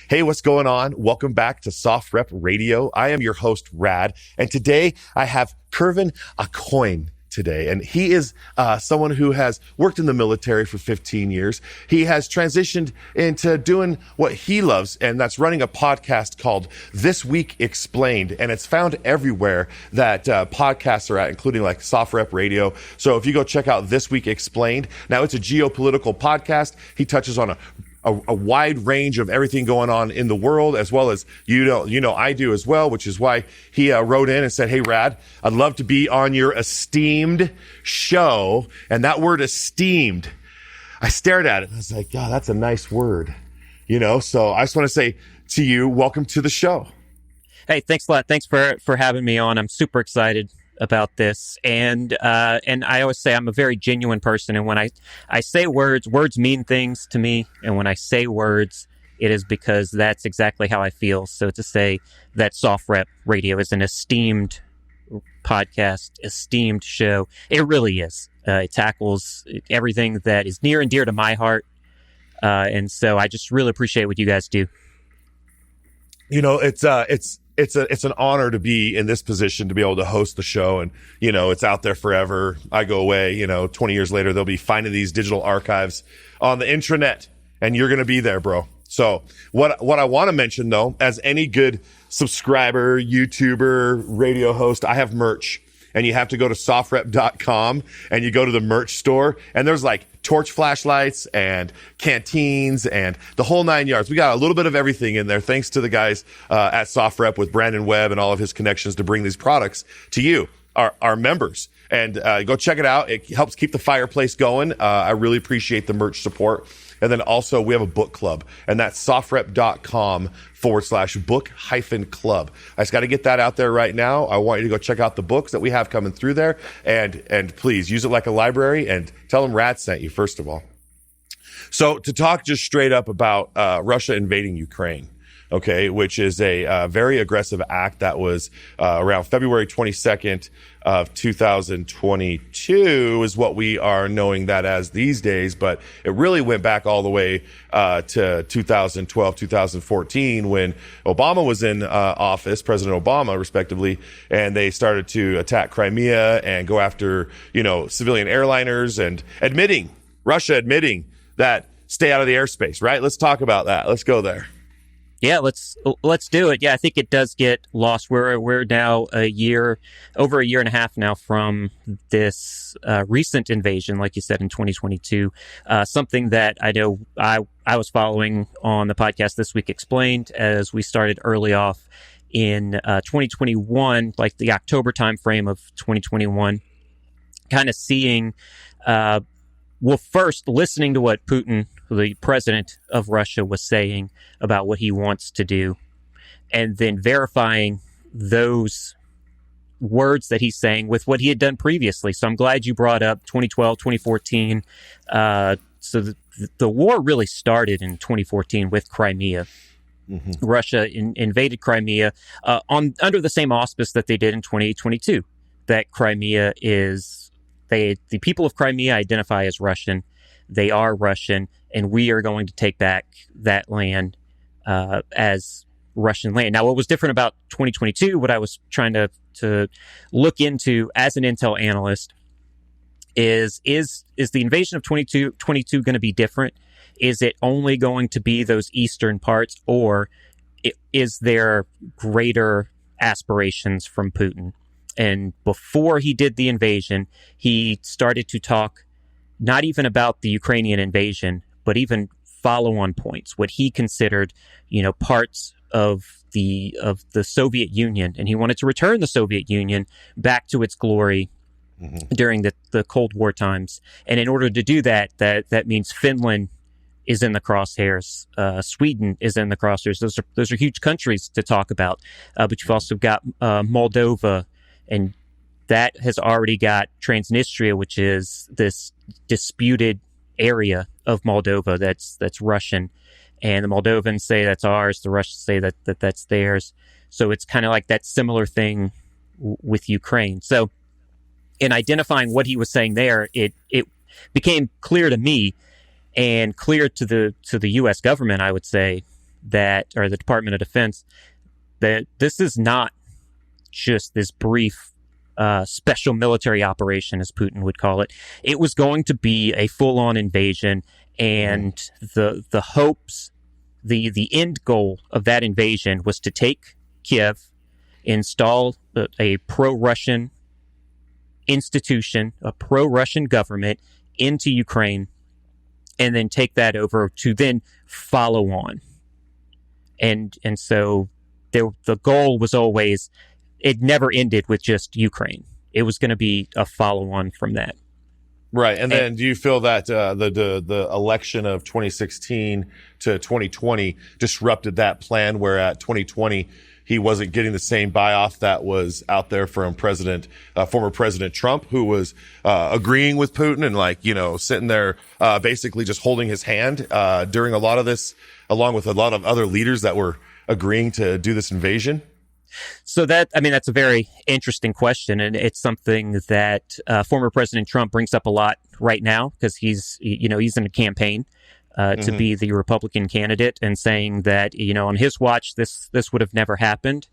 Hey, what's going on? Welcome back to SOFREP Radio. I am your host, Rad, and today I have Kervin Aucoin today, and he is someone who has worked in the military for 15 years. He has transitioned into doing what he loves, and that's running a podcast called This Week Explained, and it's found everywhere that podcasts are at, including like SOFREP Radio. So if you go check out This Week Explained, now it's a geopolitical podcast. He touches on a wide range of everything going on in the world, as well as, I do as well, which is why he wrote in and said, hey, Rad, I'd love to be on your esteemed show. And that word esteemed, I stared at it. I was like, God, that's a nice word, so I just want to say to you, welcome to the show. Hey, thanks a lot. Thanks for having me on. I'm super excited about this. And I always say I'm a very genuine person. And when I say words mean things to me. And when I say words, it is because that's exactly how I feel. So to say that SOFREP Radio is an esteemed podcast, esteemed show, it really is. It tackles everything that is near and dear to my heart. And so I just really appreciate what you guys do. It's an honor to be in this position, to be able to host the show. And, it's out there forever. I go away, 20 years later, they'll be finding these digital archives on the intranet, and you're going to be there, bro. So what I want to mention, though, as any good subscriber, YouTuber, radio host, I have merch. And you have to go to SOFREP.com and you go to the merch store, and there's like torch flashlights and canteens and the whole 9 yards. We got a little bit of everything in there, thanks to the guys at SOFREP with Brandon Webb and all of his connections to bring these products to you, our members. And go check it out. It helps keep the fireplace going. I really appreciate the merch support. And then also we have a book club, and that's SOFREP.com/book-club. I just got to get that out there right now. I want you to go check out the books that we have coming through there, and please use it like a library, and tell them Rad sent you, first of all. So to talk just straight up about Russia invading Ukraine, okay, which is a very aggressive act that was around February 22nd of 2022 is what we are knowing that as these days. But it really went back all the way to 2012, 2014, when Obama was in office, President Obama, respectively, and they started to attack Crimea and go after, civilian airliners, and Russia admitting that stay out of the airspace, right? Let's talk about that. Let's go there. Yeah, let's do it. Yeah, I think it does get lost. We're now over a year and a half now from this recent invasion, like you said, in 2022. Something that I know I was following on the podcast This Week Explained, as we started early off in 2021, like the October timeframe of 2021, kind of seeing, first listening to what Putin, the president of Russia, was saying about what he wants to do, and then verifying those words that he's saying with what he had done previously. So I'm glad you brought up 2012, 2014. So the war really started in 2014 with Crimea. Mm-hmm. Russia invaded Crimea under the same auspice that they did in 2022, that Crimea is... the people of Crimea identify as Russian. They are Russian, and we are going to take back that land as Russian land. Now, what was different about 2022, what I was trying to look into as an intel analyst, is the invasion of 2022 going to be different? Is it only going to be those eastern parts, or is there greater aspirations from Putin? And before he did the invasion, he started to talk not even about the Ukrainian invasion, but even follow-on points, what he considered, parts of the Soviet Union. And he wanted to return the Soviet Union back to its glory during the Cold War times. And in order to do that means Finland is in the crosshairs. Sweden is in the crosshairs. Those are huge countries to talk about. But you've also got Moldova, and that has already got Transnistria, which is this disputed area of Moldova that's Russian. And the Moldovans say that's ours. The Russians say that's theirs. So it's kind of like that similar thing with Ukraine. So in identifying what he was saying there, it became clear to me and clear to the U.S. government, I would say, or the Department of Defense, that this is not just this brief special military operation, as Putin would call it. It was going to be a full-on invasion, and the hopes, the end goal of that invasion was to take Kiev, install a pro-Russian institution, a pro-Russian government into Ukraine, and then take that over to then follow on. And so the goal was always, it never ended with just Ukraine. It was going to be a follow-on from that. Right. And then do you feel that the election of 2016 to 2020 disrupted that plan, where at 2020 he wasn't getting the same buy-off that was out there from former President Trump, who was agreeing with Putin and, like, you know, sitting there basically just holding his hand during a lot of this, along with a lot of other leaders that were agreeing to do this invasion? So that's a very interesting question, and it's something that former President Trump brings up a lot right now, because he's in a campaign to be the Republican candidate, and saying that, you know, on his watch, this would have never happened.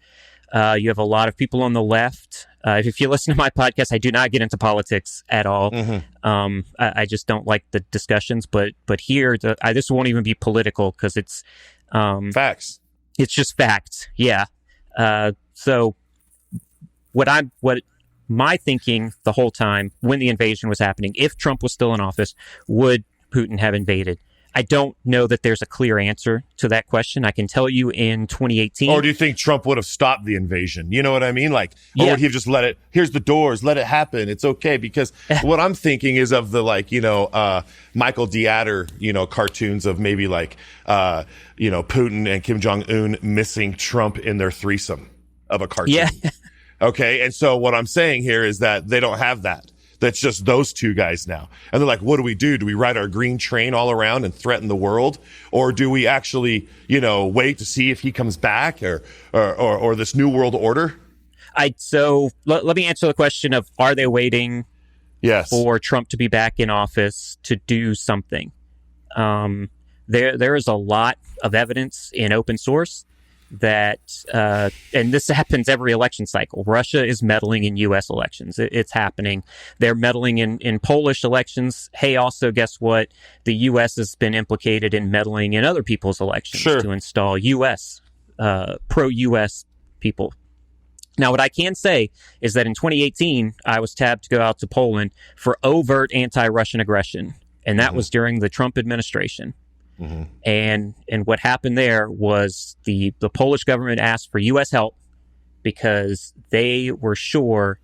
You have a lot of people on the left. If you listen to my podcast, I do not get into politics at all. I just don't like the discussions. But here, this won't even be political, because it's facts. It's just facts. Yeah. So what my thinking the whole time when the invasion was happening, if Trump was still in office, would Putin have invaded? I don't know that there's a clear answer to that question. I can tell you in 2018. Or do you think Trump would have stopped the invasion? You know what I mean? Like, or would he have just let it, here's the doors, let it happen, it's okay? Because what I'm thinking is of the, like, you know, Michael Dieter, you know, cartoons of maybe like, you know, Putin and Kim Jong-un missing Trump in their threesome of a cartoon. Yeah. Okay. And so what I'm saying here is that they don't have that. That's just those two guys now. And they're like, what do we do? Do we ride our green train all around and threaten the world? Or do we actually, you know, wait to see if he comes back or this new world order? So let me answer the question of, are they waiting for Trump to be back in office to do something? There is a lot of evidence in open source that, and this happens every election cycle, Russia is meddling in U.S. elections. It's happening. They're meddling in Polish elections. Hey, also, guess what? The U.S. has been implicated in meddling in other people's elections to install U.S., pro-U.S. people. Now, what I can say is that in 2018, I was tabbed to go out to Poland for overt anti-Russian aggression, and that was during the Trump administration. And what happened there was the Polish government asked for U.S. help because they were sure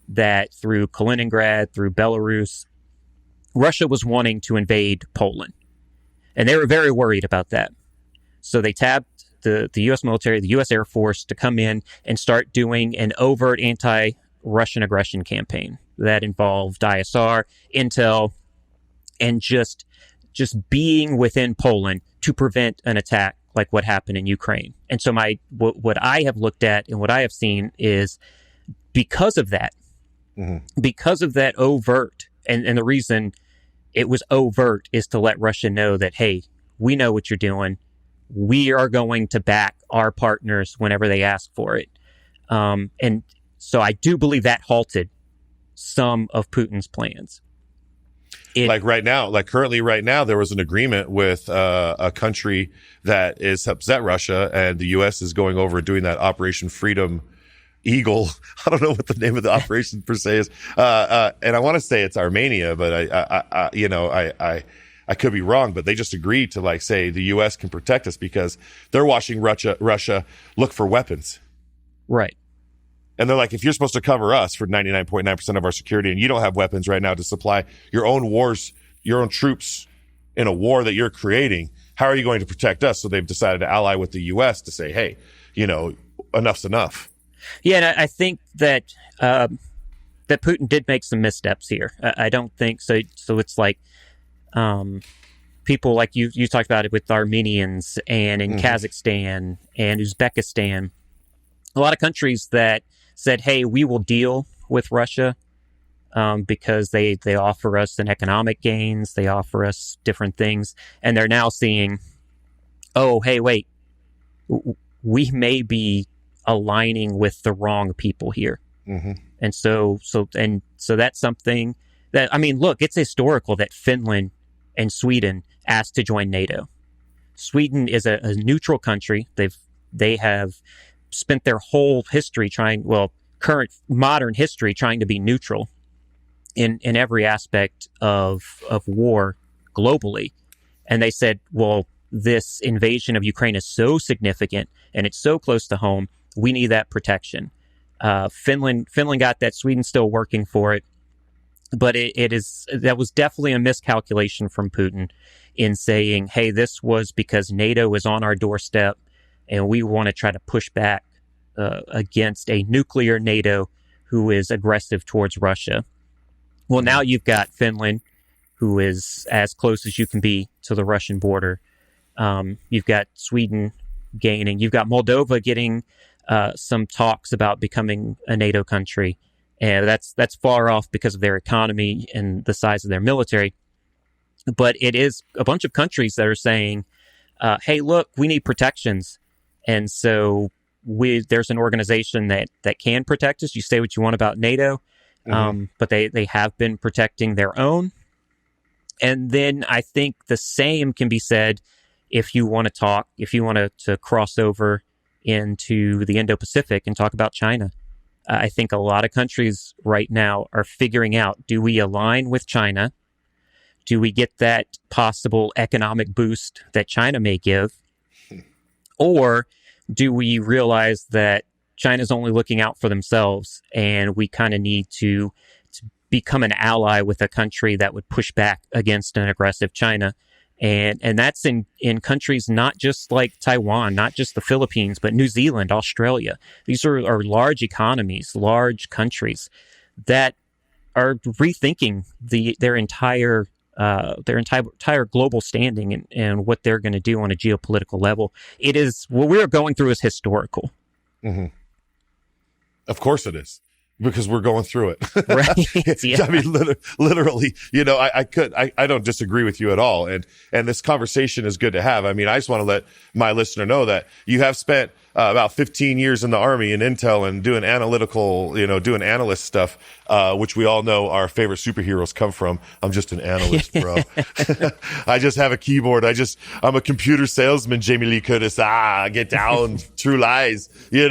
that through Kaliningrad, through Belarus, Russia was wanting to invade Poland. And they were very worried about that. So they tabbed the U.S. military, the U.S. Air Force, to come in and start doing an overt anti-Russian aggression campaign that involved ISR, intel, and just being within Poland to prevent an attack like what happened in Ukraine. And so what I have looked at and what I have seen is because of that overt, and the reason it was overt is to let Russia know that, hey, we know what you're doing. We are going to back our partners whenever they ask for it. And so I do believe that halted some of Putin's plans. Currently right now, there was an agreement with a country that is upset Russia, and the U.S. is going over and doing that Operation Freedom Eagle. I don't know what the name of the operation per se is. And I want to say it's Armenia, but I could be wrong, but they just agreed to, like, say the U.S. can protect us because they're watching Russia look for weapons. Right. And they're like, if you're supposed to cover us for 99.9% of our security and you don't have weapons right now to supply your own troops in a war that you're creating, how are you going to protect us? So they've decided to ally with the U.S. to say, hey, you know, enough's enough. Yeah, and I think that that Putin did make some missteps here. I don't think so. So it's like people like you talked about it with Armenians and in Kazakhstan and Uzbekistan, a lot of countries that said, hey, we will deal with Russia because they offer us an economic gains, they offer us different things, and they're now seeing, oh, hey, wait, we may be aligning with the wrong people here. Mm-hmm. And so that's something that, I mean, look, it's historical that Finland and Sweden asked to join NATO. Sweden is a neutral country. They have spent their whole history current modern history trying to be neutral in every aspect of war globally. And they said, well, this invasion of Ukraine is so significant and it's so close to home, we need that protection. Finland got that. Sweden's still working for it. But that was definitely a miscalculation from Putin in saying, hey, this was because NATO is on our doorstep and we want to try to push back against a nuclear NATO who is aggressive towards Russia. Well, now you've got Finland, who is as close as you can be to the Russian border. You've got Sweden gaining. You've got Moldova getting some talks about becoming a NATO country. And that's far off because of their economy and the size of their military. But it is a bunch of countries that are saying, hey, look, we need protections. And so there's an organization that can protect us. You say what you want about NATO, but they have been protecting their own. And then I think the same can be said if you want to cross over into the Indo-Pacific and talk about China. I think a lot of countries right now are figuring out, do we align with China? Do we get that possible economic boost that China may give? Or do we realize that China's only looking out for themselves and we kind of need to become an ally with a country that would push back against an aggressive China? And that's in countries not just like Taiwan, not just the Philippines, but New Zealand, Australia. These are large economies, large countries that are rethinking their entire global standing and what they're going to do on a geopolitical level. It is what we're going through is historical. Mm-hmm. Of course it is. Because we're going through it. Right. Yeah. I mean, literally, I don't disagree with you at all. And this conversation is good to have. I mean, I just want to let my listener know that you have spent about 15 years in the Army in Intel and doing doing analyst stuff, which we all know our favorite superheroes come from. I'm just an analyst, bro. I just have a keyboard. I'm a computer salesman, Jamie Lee Curtis. Get down, True Lies, I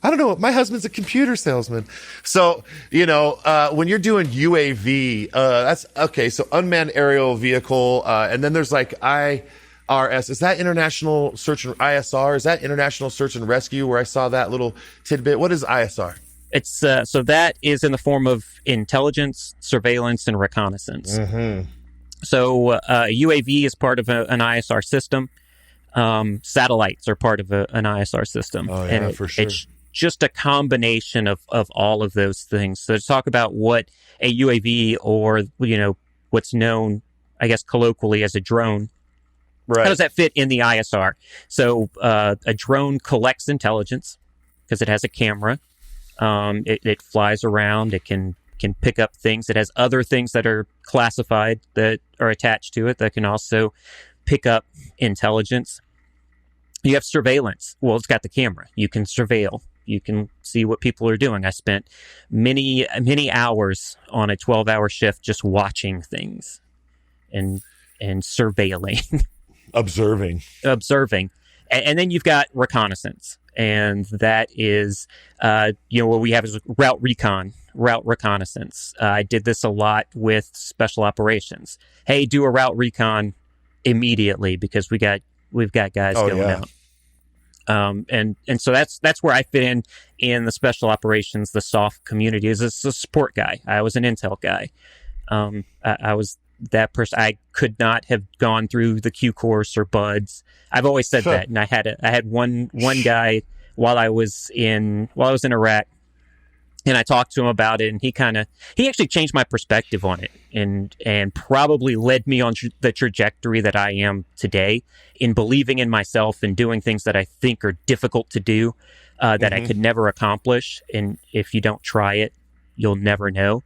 don't know. My husband's a computer salesman. So, when you're doing UAV, that's okay. So unmanned aerial vehicle, and then there's like IRS. Is that international search and ISR? Is that international search and rescue where I saw that little tidbit? What is ISR? It's, so that is in the form of intelligence, surveillance, and reconnaissance. Mm-hmm. So, UAV is part of an ISR system. Satellites are part of an ISR system. Oh, yeah, for sure. It's just a combination of all of those things. So to talk about what a UAV or, what's known, I guess, colloquially as a drone, right? How does that fit in the ISR? So a drone collects intelligence because it has a camera. It flies around. It can pick up things. It has other things that are classified that are attached to it that can also pick up intelligence. You have surveillance. Well, it's got the camera. You can surveil. You can see what people are doing. I spent many hours on a 12-hour shift just watching things and surveilling. Observing. And then you've got reconnaissance. And that is, what we have is route reconnaissance. I did this a lot with special operations. Hey, do a route recon immediately because we've got guys going out. And so that's where I fit in the special operations, the SOF community as a support guy. I was an intel guy. I was that person. I could not have gone through the Q course or BUDS. I've always said that. And I had one guy while I was in Iraq, and I talked to him about it, and he actually changed my perspective on it and probably led me on the trajectory that I am today in believing in myself and doing things that I think are difficult to do, that I could never accomplish. And if you don't try it, you'll never know.